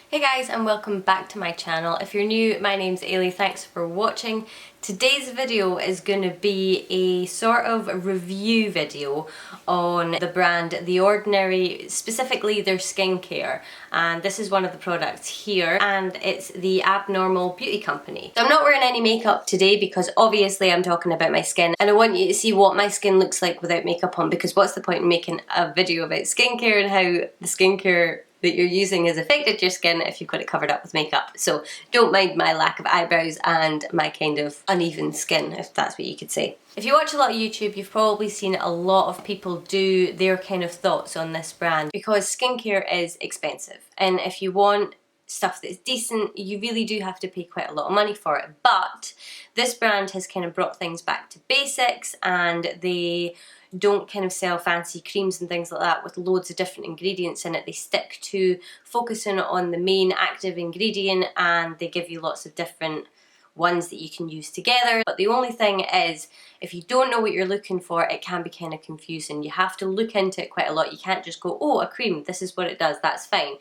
Hey guys, and welcome back to my channel. If you're new, my name's Ailey, thanks for watching. Today's video is going to be a sort of review video on the brand The Ordinary, specifically their skincare, and this is one of the products here, and it's the Abnormal Beauty Company. So I'm not wearing any makeup today because obviously I'm talking about my skin, and I want you to see what my skin looks like without makeup on, because what's the point in making a video about skincare and how the skincare that you're using has affected your skin if you've got it covered up with makeup. So don't mind my lack of eyebrows and my kind of uneven skin, if that's what you could say. If you watch a lot of YouTube, you've probably seen a lot of people do their kind of thoughts on this brand, because skincare is expensive, and if you want stuff that's decent, you really do have to pay quite a lot of money for it. But this brand has kind of brought things back to basics, and they don't kind of sell fancy creams and things like that with loads of different ingredients in it. They stick to focusing on the main active ingredient, and they give you lots of different ones that you can use together. But the only thing is, if you don't know what you're looking for, it can be kind of confusing. You have to look into it quite a lot. You can't just go, oh, a cream, this is what it does, that's fine.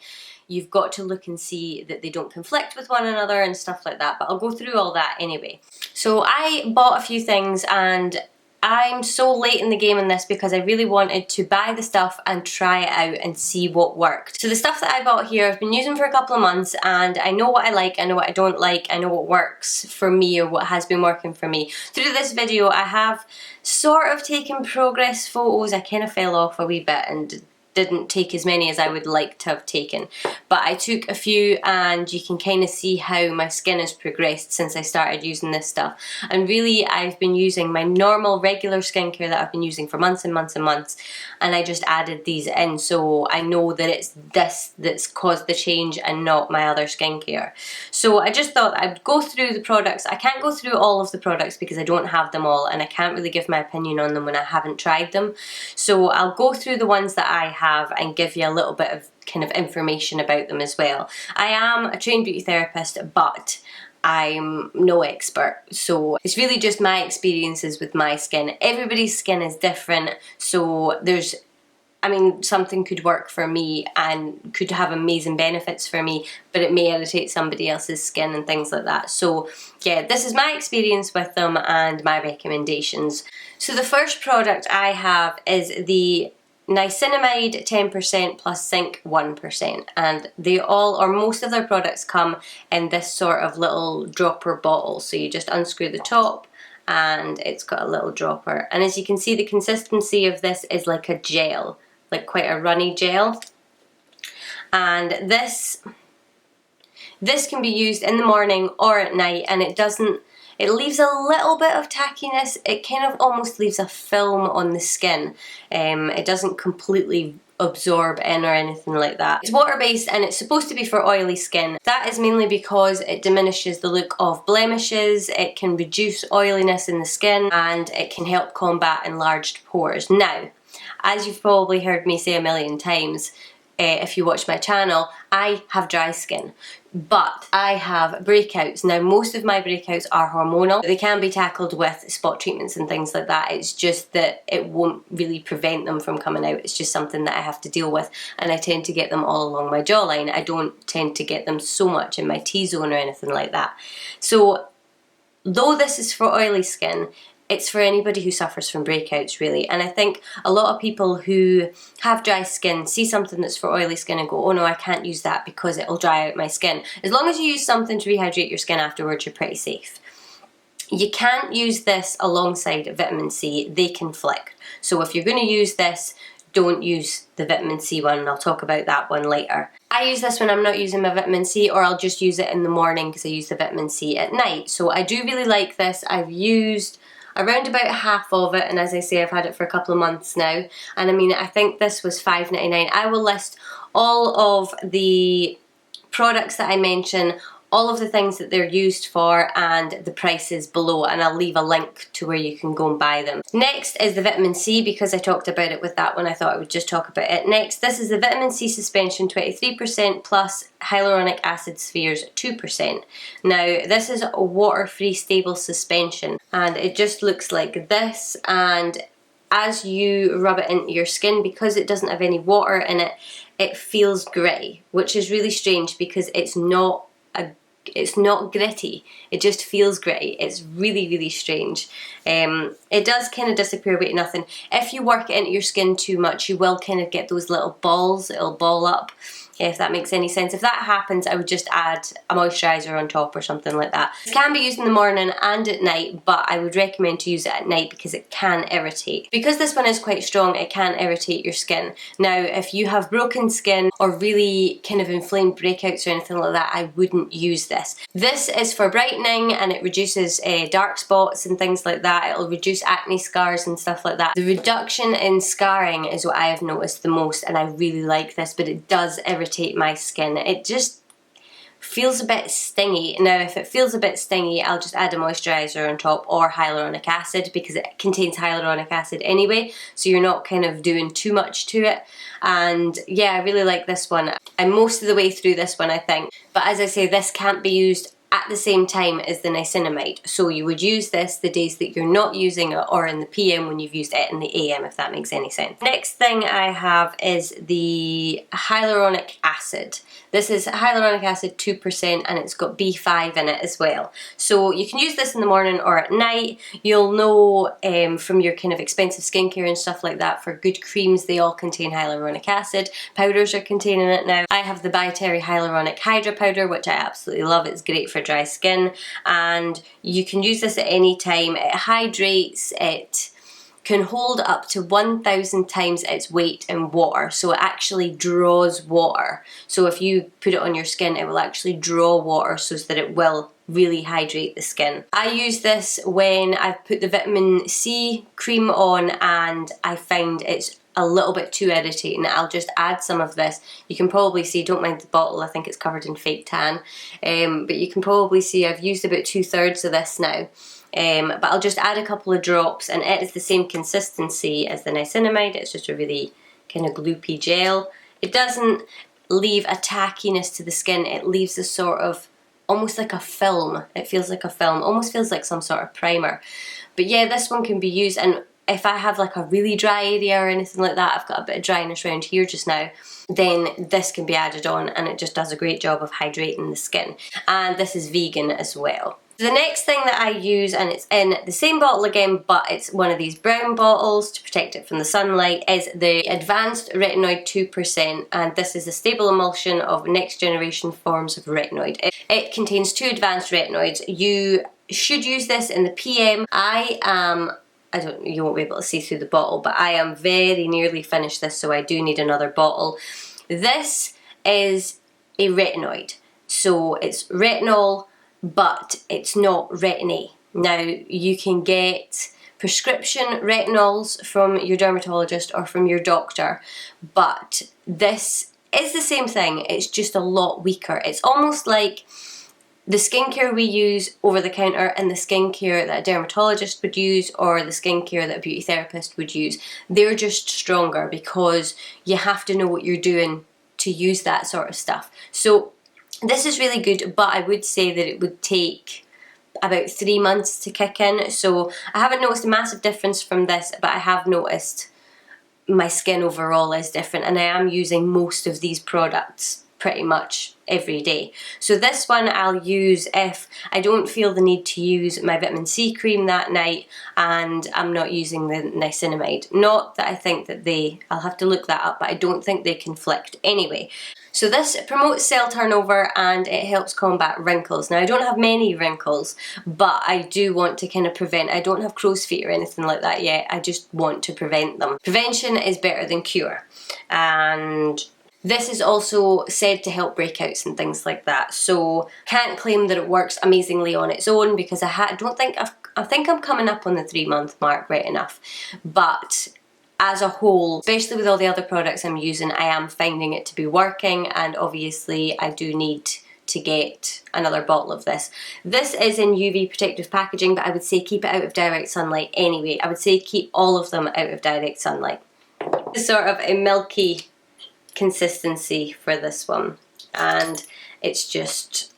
You've got to look and see that they don't conflict with one another and stuff like that, but I'll go through all that anyway. So I bought a few things, and I'm so late in the game in this because I really wanted to buy the stuff and try it out and see what worked. So the stuff that I bought here I've been using for a couple of months, and I know what I like, I know what I don't like, I know what works for me or what has been working for me. Through this video I have sort of taken progress photos. I kind of fell off a wee bit and didn't take as many as I would like to have taken, but I took a few, and you can kind of see how my skin has progressed since I started using this stuff. And really I've been using my normal regular skincare that I've been using for months and months and months, and I just added these in, so I know that it's this that's caused the change and not my other skincare. So I just thought I'd go through the products. I can't go through all of the products because I don't have them all, and I can't really give my opinion on them when I haven't tried them. So I'll go through the ones that I have and give you a little bit of kind of information about them as well. I am a trained beauty therapist, but I'm no expert, so it's really just my experiences with my skin. Everybody's skin is different, so something could work for me and could have amazing benefits for me, but it may irritate somebody else's skin and things like that. So yeah, this is my experience with them and my recommendations. So the first product I have is the Niacinamide 10% plus Zinc 1%, and they all, or most of their products, come in this sort of little dropper bottle. So you just unscrew the top and it's got a little dropper, and as you can see the consistency of this is like a gel, like quite a runny gel. And this can be used in the morning or at night, and it leaves a little bit of tackiness. It kind of almost leaves a film on the skin. It doesn't completely absorb in or anything like that. It's water-based and it's supposed to be for oily skin. That is mainly because it diminishes the look of blemishes, it can reduce oiliness in the skin, and it can help combat enlarged pores. Now, as you've probably heard me say a million times, if you watch my channel, I have dry skin, but I have breakouts. Now, most of my breakouts are hormonal. They can be tackled with spot treatments and things like that. It's just that it won't really prevent them from coming out. It's just something that I have to deal with, and I tend to get them all along my jawline. I don't tend to get them so much in my T-zone or anything like that. So though this is for oily skin, it's for anybody who suffers from breakouts, really. And I think a lot of people who have dry skin see something that's for oily skin and go, oh no, I can't use that because it'll dry out my skin. As long as you use something to rehydrate your skin afterwards, you're pretty safe. You can't use this alongside vitamin C. They conflict. So if you're going to use this, don't use the vitamin C one, and I'll talk about that one later. I use this when I'm not using my vitamin C, or I'll just use it in the morning because I use the vitamin C at night. So I do really like this. I've used around about half of it, and as I say, I've had it for a couple of months now, and I think this was $5.99. I will list all of the products that I mention, all of the things that they're used for, and the prices below, and I'll leave a link to where you can go and buy them. Next is the vitamin C, because I talked about it with that one, I thought I would just talk about it. Next, this is the vitamin C suspension 23% plus hyaluronic acid spheres 2%. Now, this is a water-free stable suspension, and it just looks like this, and as you rub it into your skin, because it doesn't have any water in it, it feels grey, which is really strange because it's not gritty, it just feels grey. It's really, really strange. It does kind of disappear away to nothing. If you work it into your skin too much, you will kind of get those little balls, it'll ball up, if that makes any sense. If that happens, I would just add a moisturiser on top or something like that. It can be used in the morning and at night, but I would recommend to use it at night because it can irritate. Because this one is quite strong, it can irritate your skin. Now, if you have broken skin or really kind of inflamed breakouts or anything like that, I wouldn't use this. This is for brightening, and it reduces dark spots and things like that. It'll reduce acne scars and stuff like that. The reduction in scarring is what I have noticed the most, and I really like this, but it does irritate my skin. It just feels a bit stingy. Now, if it feels a bit stingy, I'll just add a moisturiser on top or hyaluronic acid, because it contains hyaluronic acid anyway, so you're not kind of doing too much to it. And yeah, I really like this one. I'm most of the way through this one, I think. But as I say, this can't be used at the same time as the niacinamide. So you would use this the days that you're not using it, or in the PM when you've used it in the AM, if that makes any sense. Next thing I have is the hyaluronic acid. This is hyaluronic acid 2%, and it's got B5 in it as well. So you can use this in the morning or at night. You'll know from your kind of expensive skincare and stuff like that, for good creams, they all contain hyaluronic acid. Powders are containing it now. I have the By Terry Hyaluronic Hydra Powder, which I absolutely love. It's great for dry skin, and you can use this at any time. It hydrates, it can hold up to 1,000 times its weight in water, so it actually draws water. So if you put it on your skin, it will actually draw water so that it will really hydrate the skin. I use this when I've put the vitamin C cream on and I find it's a little bit too irritating. I'll just add some of this. You can probably see, don't mind the bottle, I think it's covered in fake tan, but you can probably see I've used about 2/3 of this now. But I'll just add a couple of drops, and it is the same consistency as the niacinamide. It's just a really kind of gloopy gel. It doesn't leave a tackiness to the skin. It leaves a sort of, almost like a film. It feels like a film, almost feels like some sort of primer. But yeah, this one can be used, and if I have like a really dry area or anything like that, I've got a bit of dryness around here just now, then this can be added on, and it just does a great job of hydrating the skin. And this is vegan as well. The next thing that I use, and it's in the same bottle again, but it's one of these brown bottles to protect it from the sunlight, is the Advanced Retinoid 2%, and this is a stable emulsion of next generation forms of retinoid. It contains 2 advanced retinoids. You should use this in the PM. You won't be able to see through the bottle, but I am very nearly finished this, so I do need another bottle. This is a retinoid, so it's retinol, but it's not retin-A. Now, you can get prescription retinols from your dermatologist or from your doctor, but this is the same thing, it's just a lot weaker. It's almost like the skincare we use over the counter and the skincare that a dermatologist would use, or the skincare that a beauty therapist would use. They're just stronger because you have to know what you're doing to use that sort of stuff. So this is really good, but I would say that it would take about 3 months to kick in. So I haven't noticed a massive difference from this, but I have noticed my skin overall is different, and I am using most of these products pretty much every day. So this one I'll use if I don't feel the need to use my vitamin C cream that night and I'm not using the niacinamide. Not that I think that I'll have to look that up, but I don't think they conflict anyway. So this promotes cell turnover and it helps combat wrinkles. Now, I don't have many wrinkles, but I do want to kind of prevent. I don't have crow's feet or anything like that yet. I just want to prevent them. Prevention is better than cure. And this is also said to help breakouts and things like that. So can't claim that it works amazingly on its own, because I think I'm coming up on the 3-month mark right enough. But as a whole, especially with all the other products I'm using, I am finding it to be working, and obviously I do need to get another bottle of this. This is in UV protective packaging, but I would say keep it out of direct sunlight anyway. I would say keep all of them out of direct sunlight. It's sort of a milky consistency for this one, and it's just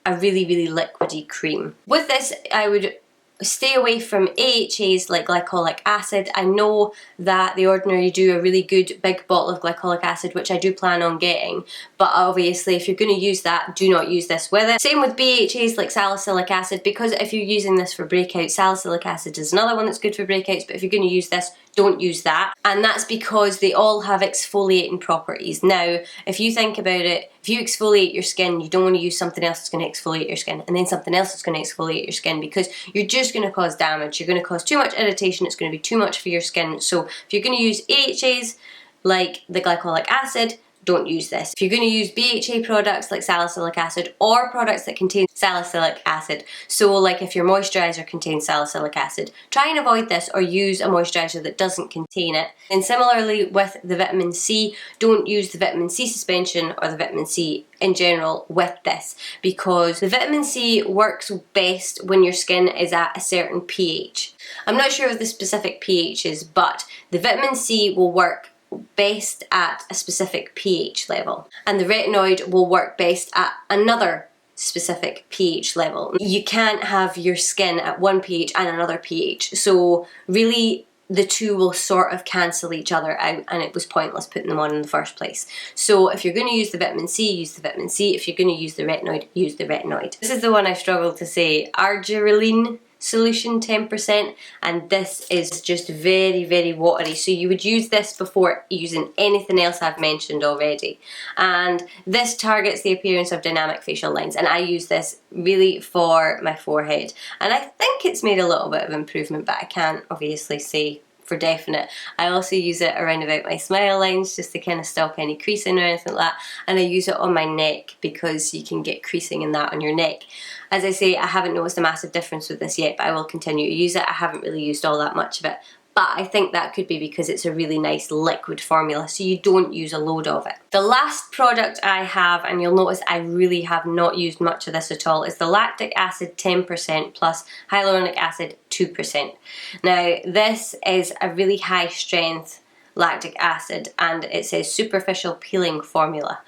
a really, really liquidy cream. With this, I would stay away from AHAs like glycolic acid. I know that The Ordinary do a really good big bottle of glycolic acid, which I do plan on getting, but obviously if you're going to use that, do not use this with it. Same with BHAs like salicylic acid, because if you're using this for breakouts, salicylic acid is another one that's good for breakouts, but if you're going to use this, don't use that. And that's because they all have exfoliating properties. Now, if you think about it, if you exfoliate your skin, you don't want to use something else that's going to exfoliate your skin, and then something else that's going to exfoliate your skin, because you're just going to cause damage. You're going to cause too much irritation. It's going to be too much for your skin. So if you're going to use AHAs like the glycolic acid, don't use this. If you're going to use BHA products like salicylic acid, or products that contain salicylic acid, so like if your moisturiser contains salicylic acid, try and avoid this, or use a moisturiser that doesn't contain it. And similarly with the vitamin C, don't use the vitamin C suspension or the vitamin C in general with this, because the vitamin C works best when your skin is at a certain pH. I'm not sure of the specific pHs, but the vitamin C will work best at a specific pH level, and the retinoid will work best at another specific pH level. You can't have your skin at one pH and another pH, so really the two will sort of cancel each other out, and it was pointless putting them on in the first place. So if you're going to use the vitamin C, use the vitamin C. If you're going to use the retinoid, use the retinoid. This is the one I struggled to say, argireline solution 10%, and this is just very, very watery, so you would use this before using anything else I've mentioned already. And this targets the appearance of dynamic facial lines, and I use this really for my forehead, and I think it's made a little bit of improvement, but I can't obviously say for definite. I also use it around about my smile lines just to kind of stop any creasing or anything like that, and I use it on my neck because you can get creasing in that on your neck. As I say, I haven't noticed a massive difference with this yet, but I will continue to use it. I haven't really used all that much of it, but I think that could be because it's a really nice liquid formula, so you don't use a load of it. The last product I have, and you'll notice I really have not used much of this at all, is the lactic acid 10% plus hyaluronic acid 2%. Now, this is a really high strength lactic acid, and it says superficial peeling formula.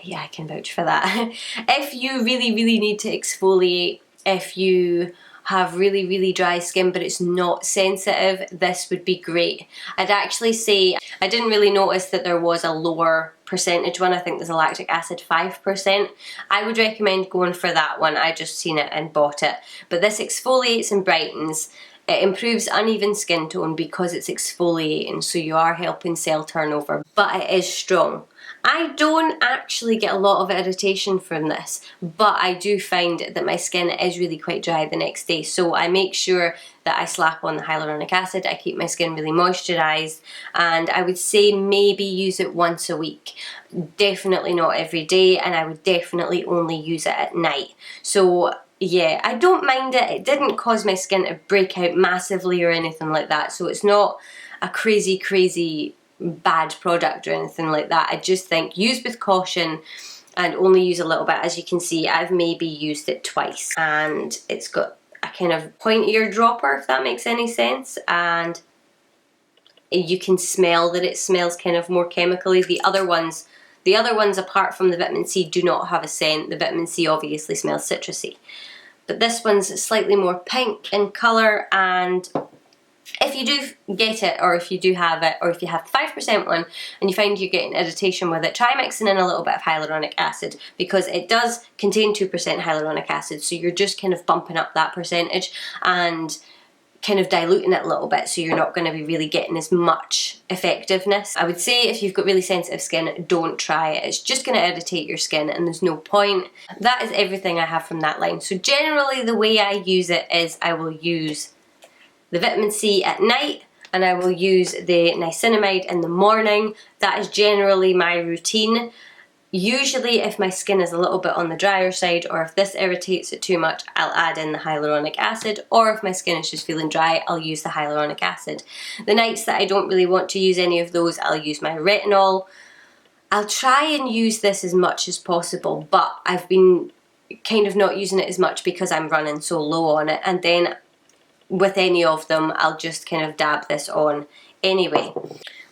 Yeah, I can vouch for that. If you really, really need to exfoliate, if you have really, really dry skin but it's not sensitive, this would be great. I'd actually say, I didn't really notice that there was a lower percentage one. I think there's a lactic acid 5%. I would recommend going for that one. I just seen it and bought it. But this exfoliates and brightens. It improves uneven skin tone because it's exfoliating, so you are helping cell turnover, but it is strong. I don't actually get a lot of irritation from this, but I do find that my skin is really quite dry the next day, so I make sure that I slap on the hyaluronic acid. I keep my skin really moisturised, and I would say maybe use it once a week. Definitely not every day, and I would definitely only use it at night. So yeah, I don't mind it. It didn't cause my skin to break out massively or anything like that, so it's not a crazy bad product or anything like that. I just think use with caution and only use a little bit. As you can see, I've maybe used it twice, and it's got a kind of pointier dropper, if that makes any sense, and you can smell that it smells kind of more chemically. The other ones apart from the vitamin C do not have a scent. The vitamin C obviously smells citrusy, but this one's slightly more pink in colour. And if you do get it, or if you do have it, or if you have the 5% one and you find you're getting irritation with it, try mixing in a little bit of hyaluronic acid, because it does contain 2% hyaluronic acid, so you're just kind of bumping up that percentage and kind of diluting it a little bit, so you're not going to be really getting as much effectiveness. I would say if you've got really sensitive skin, don't try it. It's just going to irritate your skin and there's no point. That is everything I have from that line. So generally the way I use it is I will use the vitamin C at night, and I will use the niacinamide in the morning. That is generally my routine. Usually if my skin is a little bit on the drier side, or if this irritates it too much, I'll add in the hyaluronic acid, or if my skin is just feeling dry, I'll use the hyaluronic acid. The nights that I don't really want to use any of those, I'll use my retinol. I'll try and use this as much as possible, but I've been kind of not using it as much because I'm running so low on it, and then with any of them, I'll just kind of dab this on anyway.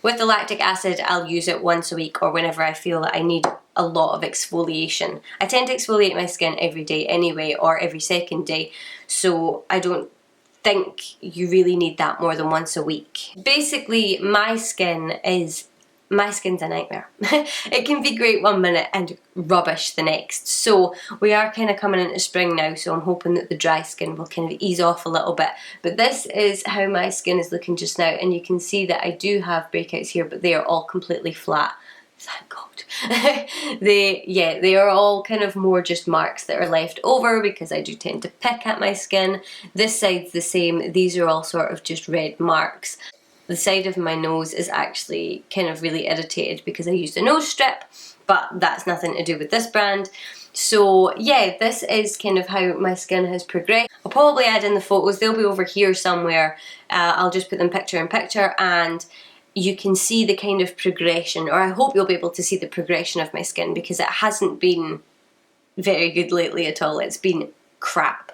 With the lactic acid, I'll use it once a week or whenever I feel that I need a lot of exfoliation. I tend to exfoliate my skin every day anyway, or every second day, so I don't think you really need that more than once a week. Basically, my skin's a nightmare. It can be great one minute and rubbish the next. So we are kind of coming into spring now, so I'm hoping that the dry skin will kind of ease off a little bit. But this is how my skin is looking just now, and you can see that I do have breakouts here, but they are all completely flat. Thank God. They are all kind of more just marks that are left over because I do tend to pick at my skin. This side's the same. These are all sort of just red marks. The side of my nose is actually kind of really irritated because I used a nose strip, but that's nothing to do with this brand. So yeah, this is kind of how my skin has progressed. I'll probably add in the photos. They'll be over here somewhere. I'll just put them picture in picture, and you can see the kind of progression, or I hope you'll be able to see the progression of my skin, because it hasn't been very good lately at all. It's been crap.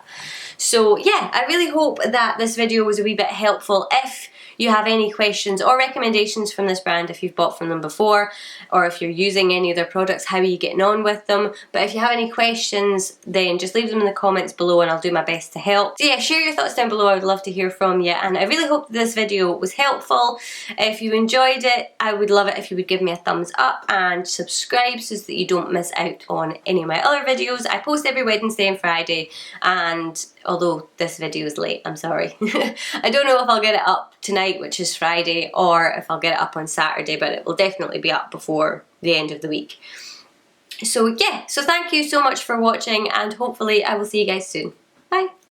So yeah, I really hope that this video was a wee bit helpful. If you have any questions or recommendations from this brand, if you've bought from them before, or if you're using any of their products, how are you getting on with them? But if you have any questions, then just leave them in the comments below and I'll do my best to help. So yeah, share your thoughts down below. I would love to hear from you, and I really hope this video was helpful. If you enjoyed it, I would love it if you would give me a thumbs up and subscribe so that you don't miss out on any of my other videos. I post every Wednesday and Friday, and although this video is late, I'm sorry. I don't know if I'll get it up tonight, which is Friday, or if I'll get it up on Saturday, but it will definitely be up before the end of the week. So yeah, so thank you so much for watching, and hopefully I will see you guys soon. Bye!